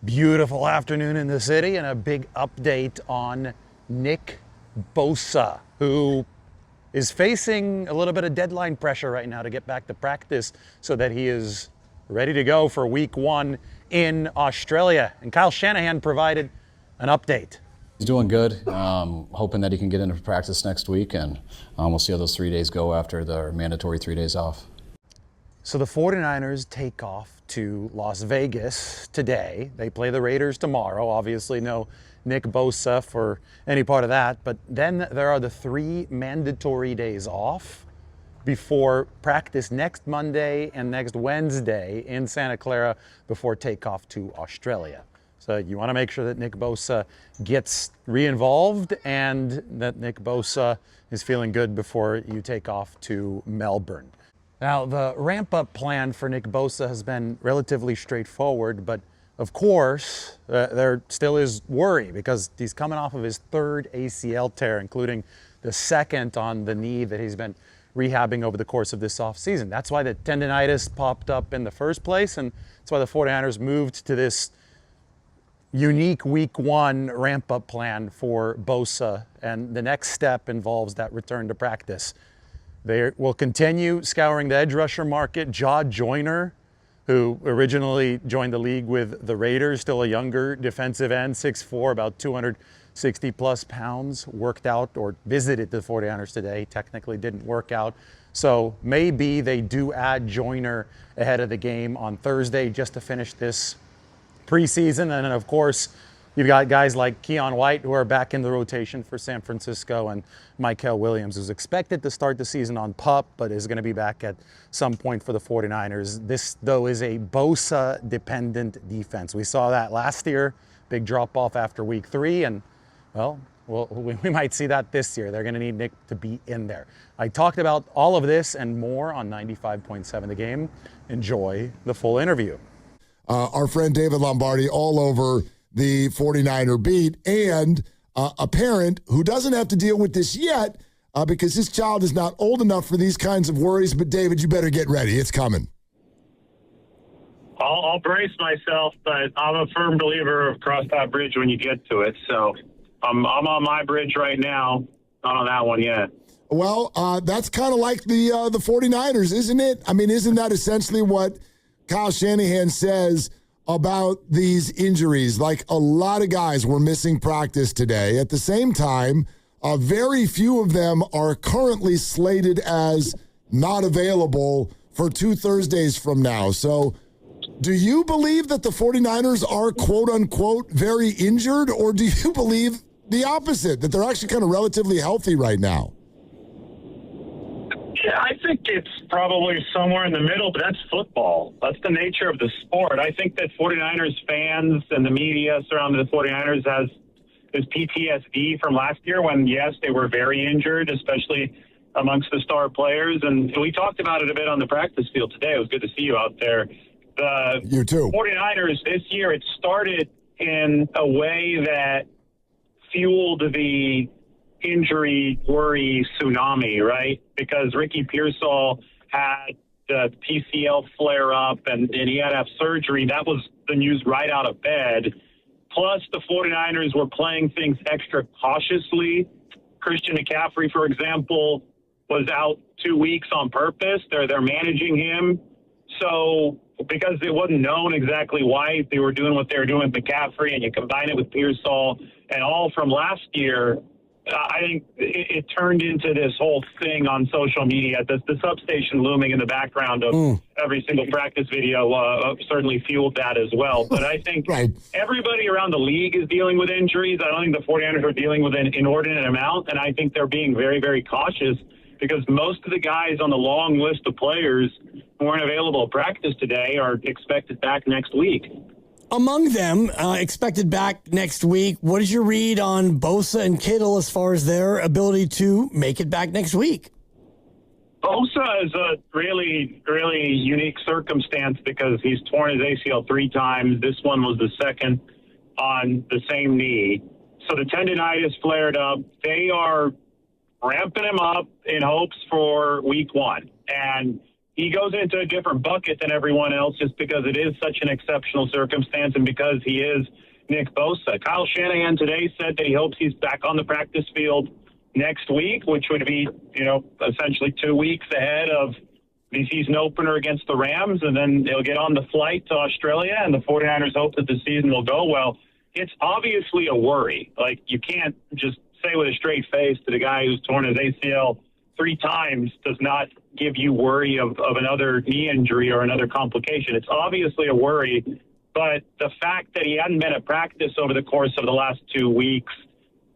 Beautiful afternoon in the city, and a big update on Nick Bosa, who is facing a little bit of deadline pressure right now to get back to practice so that he is ready to go for week one in Australia. And Kyle Shanahan provided an update. He's doing good. Hoping that he can get into practice next week, and we'll see how those 3 days go after the mandatory 3 days off. So the 49ers take off to Las Vegas today. They play the Raiders tomorrow. Obviously no Nick Bosa for any part of that. But then there are the 3 mandatory days off before practice next Monday and next Wednesday in Santa Clara before takeoff to Australia. So you want to make sure that Nick Bosa gets re-involved and that Nick Bosa is feeling good before you take off to Melbourne. Now, the ramp-up plan for Nick Bosa has been relatively straightforward, but of course, there still is worry because he's coming off of his 3rd ACL tear, including the 2nd on the knee that he's been rehabbing over the course of this offseason. That's why the tendonitis popped up in the first place, and that's why the 49ers moved to this unique week 1 ramp-up plan for Bosa, and the next step involves that return to practice. They will continue scouring the edge rusher market. Jaw Joyner, who originally joined the league with the Raiders, still a younger defensive end, 6'4", about 260 plus pounds, worked out or visited the 49ers today. Technically didn't work out. So maybe they do add Joyner ahead of the game on Thursday just to finish this preseason. And then, of course, you've got guys like Keon White who are back in the rotation for San Francisco, and Mykel Williams, who's expected to start the season on PUP, but is going to be back at some point for the 49ers. This, though, is a Bosa-dependent defense. We saw that last year, big drop-off after week 3, and, well, we might see that this year. They're going to need Nick to be in there. I talked about all of this and more on 95.7 The Game. Enjoy the full interview. Our friend David Lombardi all over the 49er beat, and a parent who doesn't have to deal with this yet because his child is not old enough for these kinds of worries. But, David, you better get ready. It's coming. I'll brace myself, but I'm a firm believer of cross that bridge when you get to it. So I'm on my bridge right now, not on that one yet. Well, that's kind of like the 49ers, isn't it? I mean, isn't that essentially what Kyle Shanahan says about these injuries? Like, a lot of guys were missing practice today. At the same time, very few of them are currently slated as not available for 2 Thursdays from now. So do you believe that the 49ers are, quote unquote, very injured, or do you believe the opposite, that they're actually kind of relatively healthy right now? Yeah, I think it's probably somewhere in the middle, but that's football. That's the nature of the sport. I think that 49ers fans and the media surrounding the 49ers has this PTSD from last year when, yes, they were very injured, especially amongst the star players. And we talked about it a bit on the practice field today. It was good to see you out there. You too. 49ers this year, it started in a way that fueled the injury worry tsunami, right? Because Ricky Pearsall had the PCL flare up and he had to have surgery. That was the news right out of bed. Plus, the 49ers were playing things extra cautiously. Christian McCaffrey, for example, was out 2 weeks on purpose. They're managing him. So because it wasn't known exactly why they were doing what they were doing with McCaffrey, and you combine it with Pearsall and all from last year, I think it turned into this whole thing on social media. The substation looming in the background of every single practice video certainly fueled that as well. But I think everybody around the league is dealing with injuries. I don't think the 49ers are dealing with an inordinate amount, and I think they're being very, very cautious because most of the guys on the long list of players who weren't available at practice today are expected back next week. Among them, expected back next week, what is your read on Bosa and Kittle as far as their ability to make it back next week? Bosa is a really, really unique circumstance because he's torn his ACL 3 times. This one was the 2nd on the same knee. So the tendonitis flared up. They are ramping him up in hopes for week 1. And he goes into a different bucket than everyone else just because it is such an exceptional circumstance and because he is Nick Bosa. Kyle Shanahan today said that he hopes he's back on the practice field next week, which would be, essentially 2 weeks ahead of the season opener against the Rams, and then they'll get on the flight to Australia, and the 49ers hope that the season will go well. It's obviously a worry. Like, you can't just say with a straight face that a guy who's torn his ACL 3 times does not give you worry of another knee injury or another complication. It's obviously a worry, but the fact that he hadn't been at practice over the course of the last 2 weeks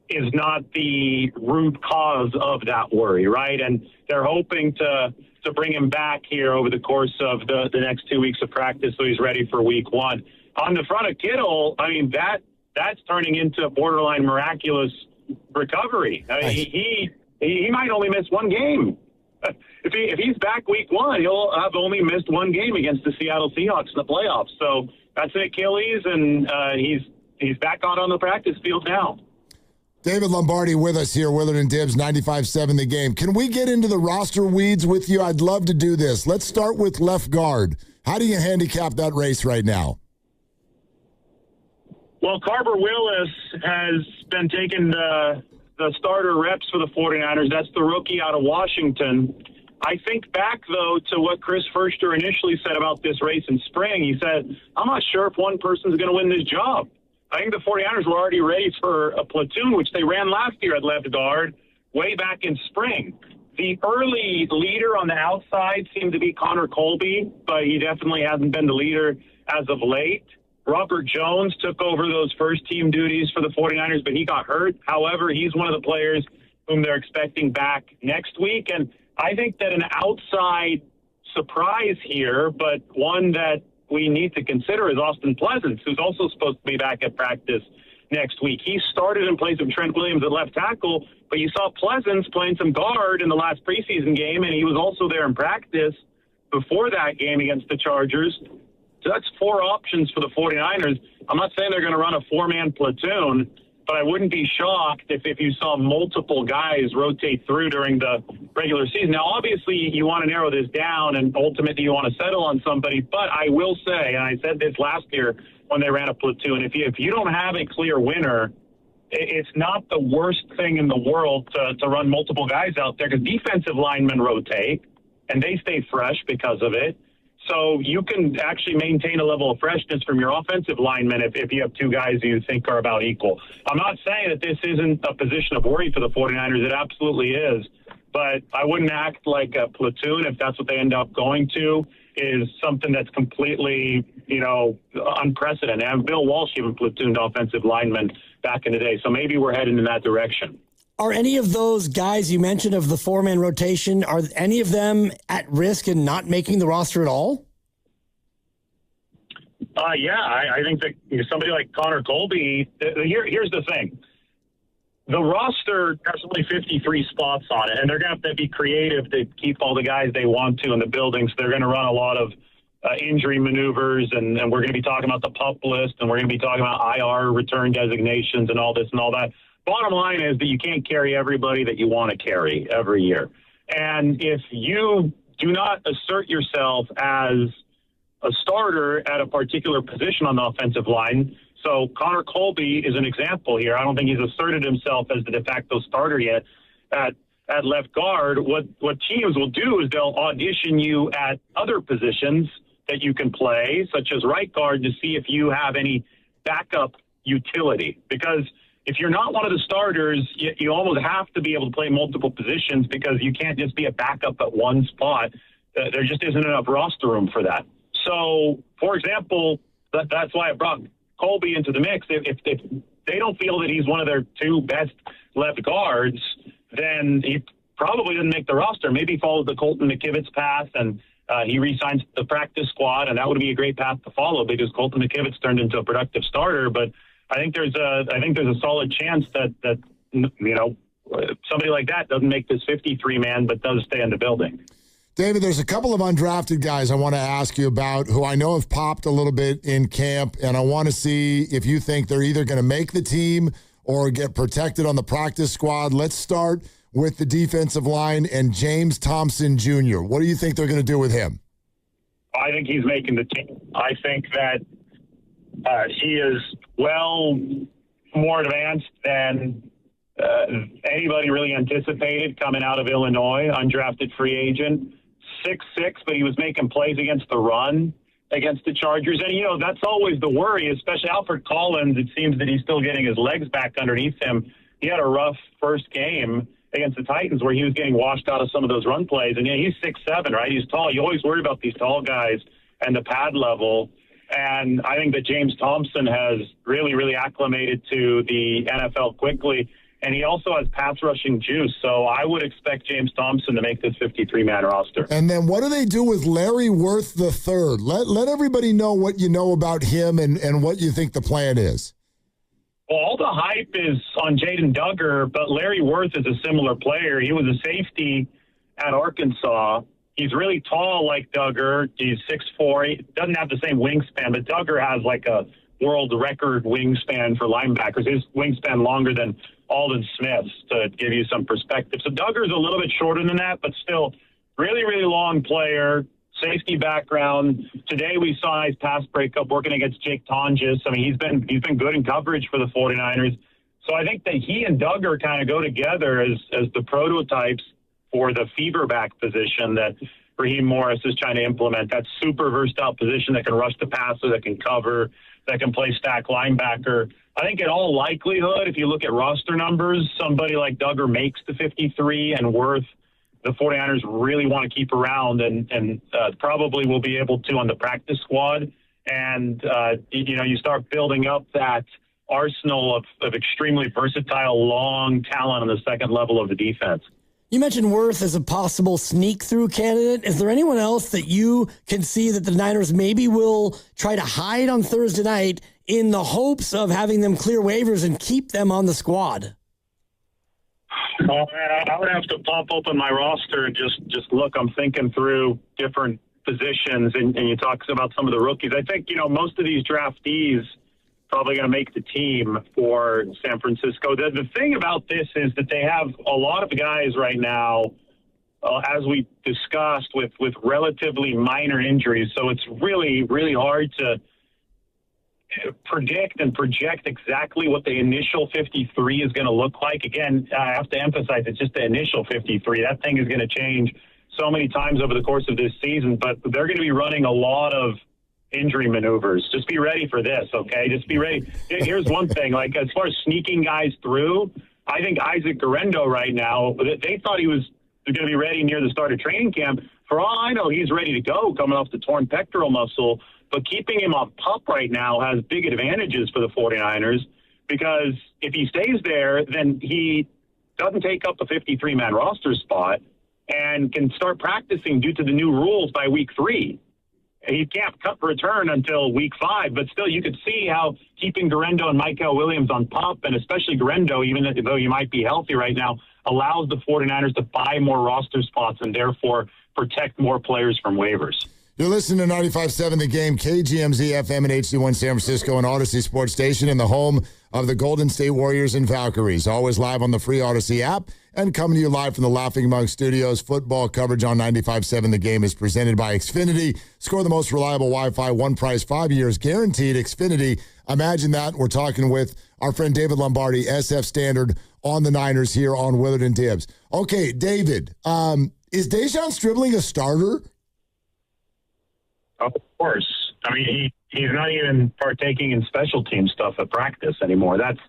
is not the root cause of that worry, right? And they're hoping to bring him back here over the course of the next 2 weeks of practice so he's ready for week 1. On the front of Kittle, I mean, that's turning into a borderline miraculous recovery. I mean, he might only miss 1 game. If he's back week 1, he'll have only missed 1 game against the Seattle Seahawks in the playoffs. So that's an Achilles, and he's back out on the practice field now. David Lombardi with us here, Willard and Dibs, 95.7 The Game. Can we get into the roster weeds with you? I'd love to do this. Let's start with left guard. How do you handicap that race right now? Well, Carver Willis has been taking the starter reps for the 49ers. That's the rookie out of Washington. I think back, though, to what Chris Furster initially said about this race in spring. He said, I'm not sure if one person's going to win this job. I think the 49ers were already ready for a platoon, which they ran last year at left guard way back in spring. The early leader on the outside seemed to be Connor Colby, but he definitely hasn't been the leader as of late. Robert Jones took over those first-team duties for the 49ers, but he got hurt. However, he's one of the players whom they're expecting back next week. And I think that an outside surprise here, but one that we need to consider, is Austin Pleasance, who's also supposed to be back at practice next week. He started in place of Trent Williams at left tackle, but you saw Pleasance playing some guard in the last preseason game, and he was also there in practice before that game against the Chargers. So that's 4 options for the 49ers. I'm not saying they're going to run a 4-man platoon, but I wouldn't be shocked if you saw multiple guys rotate through during the regular season. Now, obviously, you want to narrow this down, and ultimately you want to settle on somebody. But I will say, and I said this last year when they ran a platoon, if you don't have a clear winner, it's not the worst thing in the world to run multiple guys out there, because defensive linemen rotate, and they stay fresh because of it. So you can actually maintain a level of freshness from your offensive linemen if you have 2 guys you think are about equal. I'm not saying that this isn't a position of worry for the 49ers. It absolutely is. But I wouldn't act like a platoon if that's what they end up going to, is something that's completely, unprecedented. And Bill Walsh even platooned offensive linemen back in the day. So maybe we're heading in that direction. Are any of those guys you mentioned of the 4-man rotation, are any of them at risk in not making the roster at all? I think that somebody like Connor Colby, here's the thing. The roster has only 53 spots on it, and they're going to have to be creative to keep all the guys they want to in the building. So they're going to run a lot of injury maneuvers, and we're going to be talking about the PUP list, and we're going to be talking about IR return designations and all this and all that. Bottom line is that you can't carry everybody that you want to carry every year. And if you do not assert yourself as a starter at a particular position on the offensive line, so Connor Colby is an example here. I don't think he's asserted himself as the de facto starter yet at left guard. What teams will do is they'll audition you at other positions that you can play, such as right guard, to see if you have any backup utility. Because if you're not one of the starters, you almost have to be able to play multiple positions, because you can't just be a backup at one spot. There just isn't enough roster room for that. So, for example, that's why I brought Colby into the mix. If they don't feel that he's one of their 2 best left guards, then he probably doesn't make the roster. Maybe he follows the Colton McKivitz path and he re-signs the practice squad, and that would be a great path to follow, because Colton McKivitz turned into a productive starter. But I think there's a solid chance that somebody like that doesn't make this 53-man, but does stay in the building. David, there's a couple of undrafted guys I want to ask you about who I know have popped a little bit in camp, and I want to see if you think they're either going to make the team or get protected on the practice squad. Let's start with the defensive line and James Thompson Jr.? What do you think they're going to do with him? I think he's making the team. I think that he is well more advanced than anybody really anticipated coming out of Illinois, undrafted free agent. 6'6", but he was making plays against the run against the Chargers. And, that's always the worry, especially Alfred Collins. It seems that he's still getting his legs back underneath him. He had a rough first game against the Titans where he was getting washed out of some of those run plays. And, he's 6'7", right? He's tall. You always worry about these tall guys and the pad level. And I think that James Thompson has really, really acclimated to the NFL quickly. And he also has pass rushing juice. So I would expect James Thompson to make this 53-man roster. And then what do they do with Larry Worth III? Let everybody know what you know about him and what you think the plan is. Well, all the hype is on Jaden Duggar, but Larry Worth is a similar player. He was a safety at Arkansas. He's really tall like Duggar. He's 6'4". He doesn't have the same wingspan, but Duggar has like a world record wingspan for linebackers. His wingspan longer than Alden Smith's, to give you some perspective. So Duggar's a little bit shorter than that, but still really, really long player, safety background. Today we saw a nice pass breakup working against Jake Tonjes. I mean, he's been good in coverage for the 49ers. So I think that he and Duggar kind of go together as the prototypes for the fever back position that Raheem Morris is trying to implement. That super versatile position that can rush the passer, that can cover, that can play stack linebacker. I think in all likelihood, if you look at roster numbers, somebody like Duggar makes the 53 and Worth, the 49ers really want to keep around and probably will be able to on the practice squad. And, you start building up that arsenal of extremely versatile, long talent on the second level of the defense. You mentioned Worth as a possible sneak-through candidate. Is there anyone else that you can see that the Niners maybe will try to hide on Thursday night in the hopes of having them clear waivers and keep them on the squad? Oh, man, I would have to pop open my roster and just look. I'm thinking through different positions, and you talk about some of the rookies. I think, most of these draftees probably going to make the team for San Francisco. The thing about this is that they have a lot of guys right now, as we discussed, with relatively minor injuries. So it's really, really hard to predict and project exactly what the initial 53 is going to look like. Again, I have to emphasize it's just the initial 53. That thing is going to change so many times over the course of this season, but they're going to be running a lot of injury maneuvers. Just be ready for this, okay? Just be ready. Here's one thing, like as far as sneaking guys through, I think Isaac Guerrero right now, they thought he was going to be ready near the start of training camp. For all I know, he's ready to go coming off the torn pectoral muscle, but keeping him on PUP right now has big advantages for the 49ers because if he stays there, then he doesn't take up a 53-man roster spot and can start practicing due to the new rules by week 3. He can't return until week 5, but still you could see how keeping Guerrero and Michael Williams on PUP, and especially Guerrero, even though he might be healthy right now, allows the 49ers to buy more roster spots and therefore protect more players from waivers. You're listening to 95.7 The Game, KGMZ FM and HD1 San Francisco and Odyssey Sports Station in the home of the Golden State Warriors and Valkyries. Always live on the free Odyssey app and coming to you live from the Laughing Monk Studios. Football coverage on 95.7 The Game is presented by Xfinity. Score the most reliable Wi-Fi, one price, 5 years guaranteed. Xfinity, imagine that. We're talking with our friend David Lombardi, SF Standard, on the Niners here on Willard and Dibs. Okay, David, is Dejon Stribling a starter? Of course. I mean, he's not even partaking in special team stuff at practice anymore. That's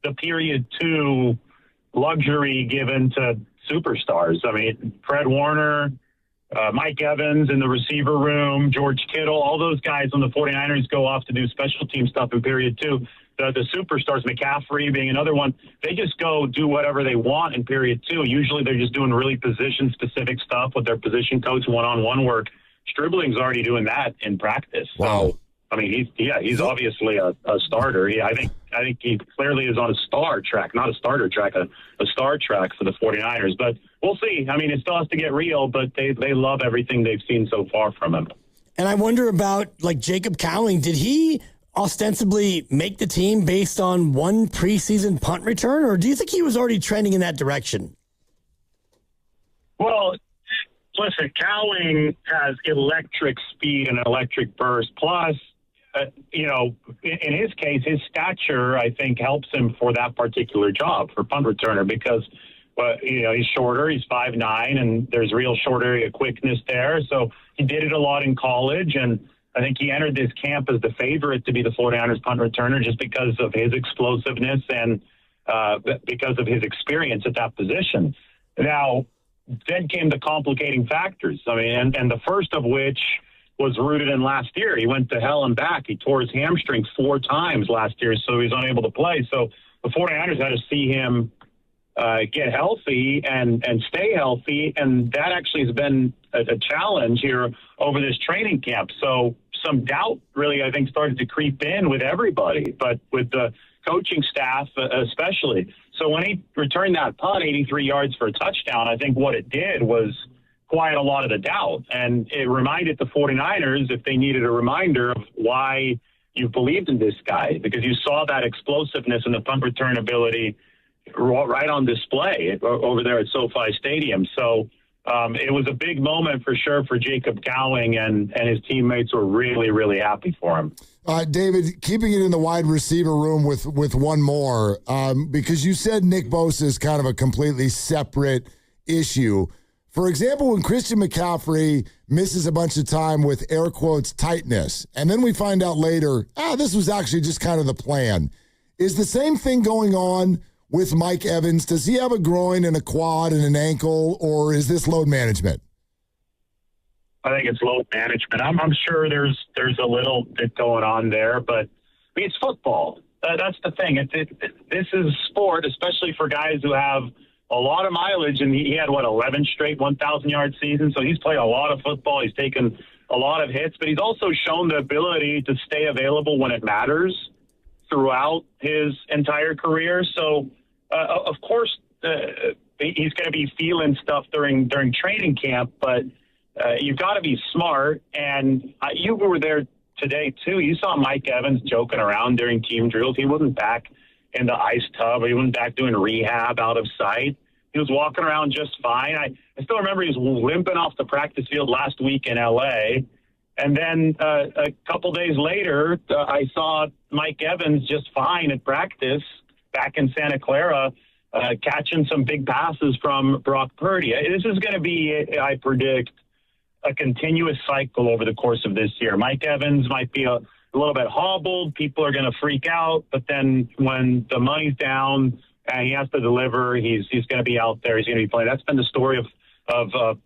the period 2 luxury given to superstars. I mean, Fred Warner, Mike Evans in the receiver room, George Kittle, all those guys on the 49ers go off to do special team stuff in period 2. The superstars, McCaffrey being another one, they just go do whatever they want in period 2. Usually they're just doing really position-specific stuff with their position coach, one-on-one work. Stribling's already doing that in practice. Wow. So, I mean, he's obviously a starter. I think he clearly is on a star track, not a starter track, a star track for the 49ers. But we'll see. I mean, it still has to get real, but they love everything they've seen so far from him. And I wonder about, like, Jacob Cowing. Did he ostensibly make the team based on one preseason punt return, or do you think he was already trending in that direction? Well, listen, Cowing has electric speed and electric burst. Plus, in his case, his stature, I think, helps him for that particular job for punt returner because, he's shorter. He's 5'9", and there's real short area quickness there. So he did it a lot in college, and I think he entered this camp as the favorite to be the 49ers punt returner just because of his explosiveness and because of his experience at that position. Now, then came the complicating factors. I mean, and the first of which was rooted in last year. He went to hell and back. He tore his hamstring 4 times last year, so he was unable to play. So the 49ers had to see him get healthy and stay healthy, and that actually has been a challenge here over this training camp. So some doubt really, I think, started to creep in with everybody, but with the coaching staff especially. So when he returned that punt, 83 yards for a touchdown, I think what it did was quiet a lot of the doubt. And it reminded the 49ers, if they needed a reminder, of why you believed in this guy, because you saw that explosiveness and the punt return ability right on display over there at SoFi Stadium. So it was a big moment for sure for Jacob Cowing, and his teammates were really, really happy for him. David, keeping it in the wide receiver room with one more, because you said Nick Bosa is kind of a completely separate issue. For example, when Christian McCaffrey misses a bunch of time with air quotes tightness, and then we find out later, this was actually just kind of the plan. Is the same thing going on with Mike Evans? Does he have a groin and a quad and an ankle, or is this load management? I think it's load management. I'm sure there's a little bit going on there, but I mean, it's football. That's the thing. This is sport, especially for guys who have a lot of mileage, and he had 11 straight 1,000-yard seasons. So he's played a lot of football. He's taken a lot of hits, but he's also shown the ability to stay available when it matters throughout his entire career. So, of course, he's going to be feeling stuff during training camp, but you've got to be smart. And you were there today, too. You saw Mike Evans joking around during team drills. He wasn't back in the ice tub. He wasn't back doing rehab out of sight. He was walking around just fine. I still remember he was limping off the practice field last week in L.A., and then a couple days later, I saw Mike Evans just fine at practice back in Santa Clara, catching some big passes from Brock Purdy. This is going to be, I predict, a continuous cycle over the course of this year. Mike Evans might be a little bit hobbled. People are going to freak out. But then when the money's down and he has to deliver, he's going to be out there. He's going to be playing. That's been the story of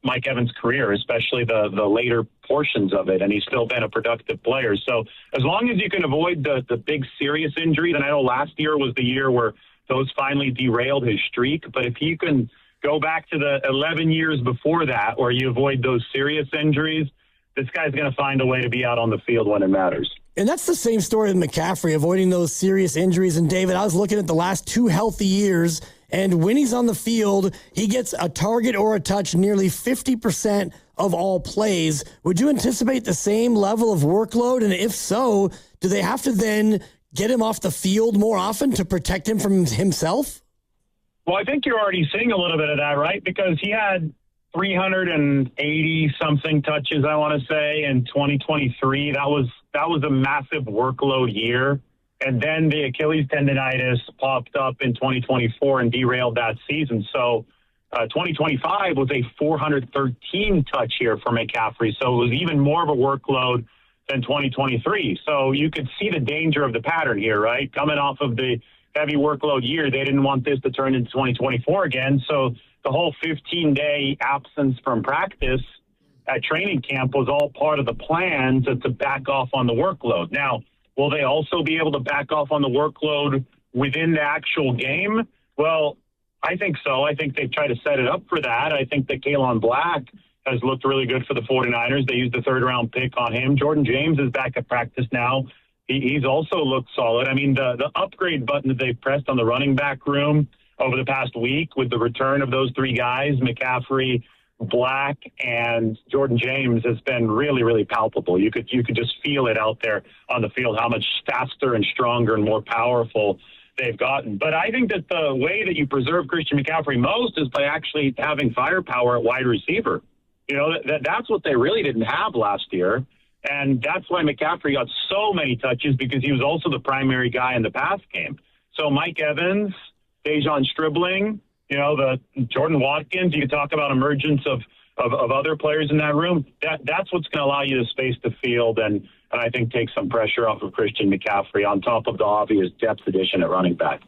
Mike Evans' career, especially the later portions of it, and he's still been a productive player. So as long as you can avoid the big serious injuries, and I know last year was the year where those finally derailed his streak, but if you can go back to the 11 years before that where you avoid those serious injuries, this guy's going to find a way to be out on the field when it matters. And that's the same story with McCaffrey, avoiding those serious injuries. And David, I was looking at the last 2 healthy years, and when he's on the field, he gets a target or a touch nearly 50% of all plays. Would you anticipate the same level of workload? And if so, do they have to then get him off the field more often to protect him from himself? Well, I think you're already seeing a little bit of that, right? Because he had 380-something touches, I want to say, in 2023. That was a massive workload year. And then the Achilles tendonitis popped up in 2024 and derailed that season. So 2025 was a 413 touch year for McCaffrey. So it was even more of a workload than 2023. So you could see the danger of the pattern here, right? Coming off of the heavy workload year, they didn't want this to turn into 2024 again. So the whole 15-day absence from practice at training camp was all part of the plan to back off on the workload. Now, will they also be able to back off on the workload within the actual game? Well, I think so. I think they've tried to set it up for that. I think that Kalen Black has looked really good for the 49ers. They used the 3rd-round pick on him. Jordan James is back at practice now. He's also looked solid. I mean, the upgrade button that they've pressed on the running back room over the past week with the return of those 3 guys, McCaffrey, Black and Jordan James has been really, really palpable. You could just feel it out there on the field, how much faster and stronger and more powerful they've gotten. But I think that the way that you preserve Christian McCaffrey most is by actually having firepower at wide receiver. You know, that's what they really didn't have last year. And that's why McCaffrey got so many touches, because he was also the primary guy in the pass game. So Mike Evans, Dejon Stribling, you know, the Jordan Watkins, you can talk about emergence of other players in that room. That's what's going to allow you to space the field and I think take some pressure off of Christian McCaffrey on top of the obvious depth addition at running back.